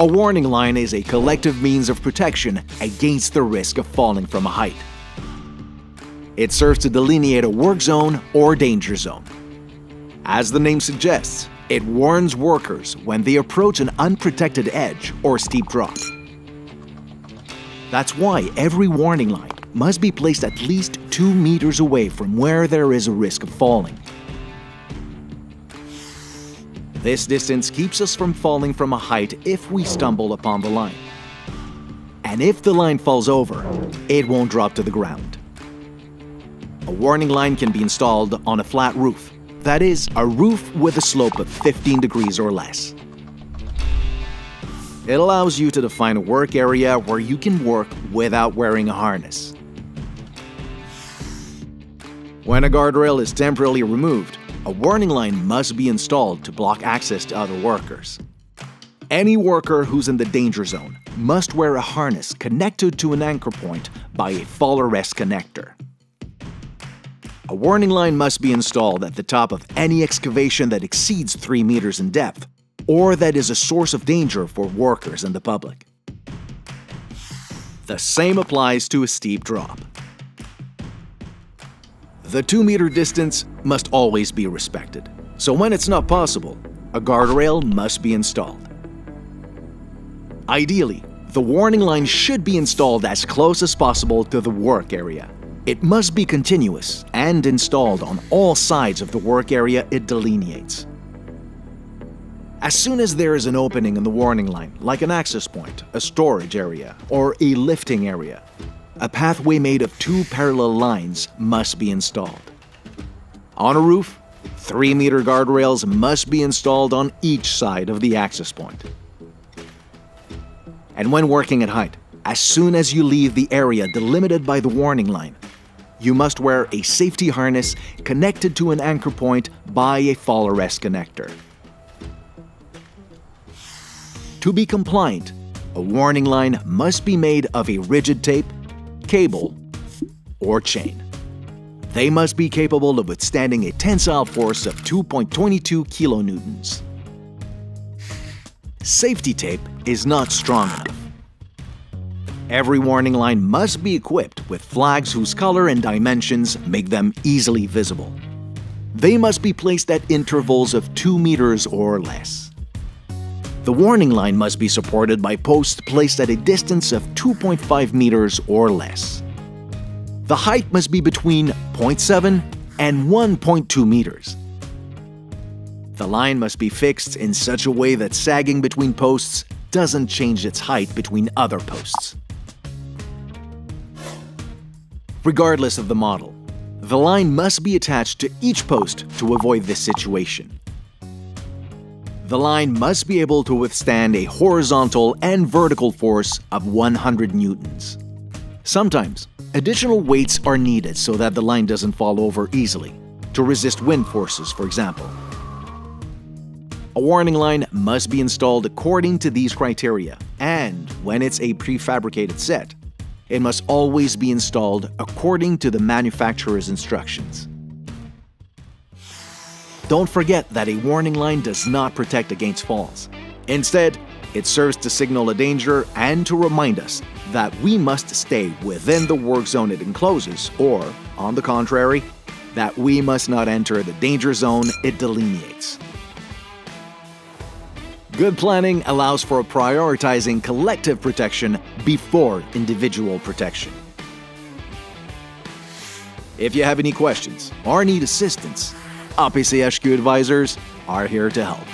A warning line is a collective means of protection against the risk of falling from a height. It serves to delineate a work zone or danger zone. As the name suggests, it warns workers when they approach an unprotected edge or steep drop. That's why every warning line must be placed at least 2 meters away from where there is a risk of falling. This distance keeps us from falling from a height if we stumble upon the line. And if the line falls over, it won't drop to the ground. A warning line can be installed on a flat roof, that is, a roof with a slope of 15 degrees or less. It allows you to define a work area where you can work without wearing a harness. When a guardrail is temporarily removed, a warning line must be installed to block access to other workers. Any worker who's in the danger zone must wear a harness connected to an anchor point by a fall arrest connector. A warning line must be installed at the top of any excavation that exceeds 3 meters in depth, or that is a source of danger for workers and the public. The same applies to a steep drop. The 2-meter distance must always be respected, so when it's not possible, a guardrail must be installed. Ideally, the warning line should be installed as close as possible to the work area. It must be continuous and installed on all sides of the work area it delineates. As soon as there is an opening in the warning line, like an access point, a storage area, or a lifting area, a pathway made of 2 parallel lines must be installed. On a roof, 3-meter guardrails must be installed on each side of the access point. And when working at height, as soon as you leave the area delimited by the warning line, you must wear a safety harness connected to an anchor point by a fall arrest connector. To be compliant, a warning line must be made of a rigid tape, cable, or chain. They must be capable of withstanding a tensile force of 2.22 kilonewtons. Safety tape is not strong enough. Every warning line must be equipped with flags whose color and dimensions make them easily visible. They must be placed at intervals of 2 meters or less. The warning line must be supported by posts placed at a distance of 2.5 meters or less. The height must be between 0.7 and 1.2 meters. The line must be fixed in such a way that sagging between posts doesn't change its height between other posts. Regardless of the model, the line must be attached to each post to avoid this situation. The line must be able to withstand a horizontal and vertical force of 100 newtons. Sometimes, additional weights are needed so that the line doesn't fall over easily, to resist wind forces, for example. A warning line must be installed according to these criteria, and when it's a prefabricated set, it must always be installed according to the manufacturer's instructions. Don't forget that a warning line does not protect against falls. Instead, it serves to signal a danger and to remind us that we must stay within the work zone it encloses, or, on the contrary, that we must not enter the danger zone it delineates. Good planning allows for prioritizing collective protection before individual protection. If you have any questions or need assistance, APCHQ advisors are here to help.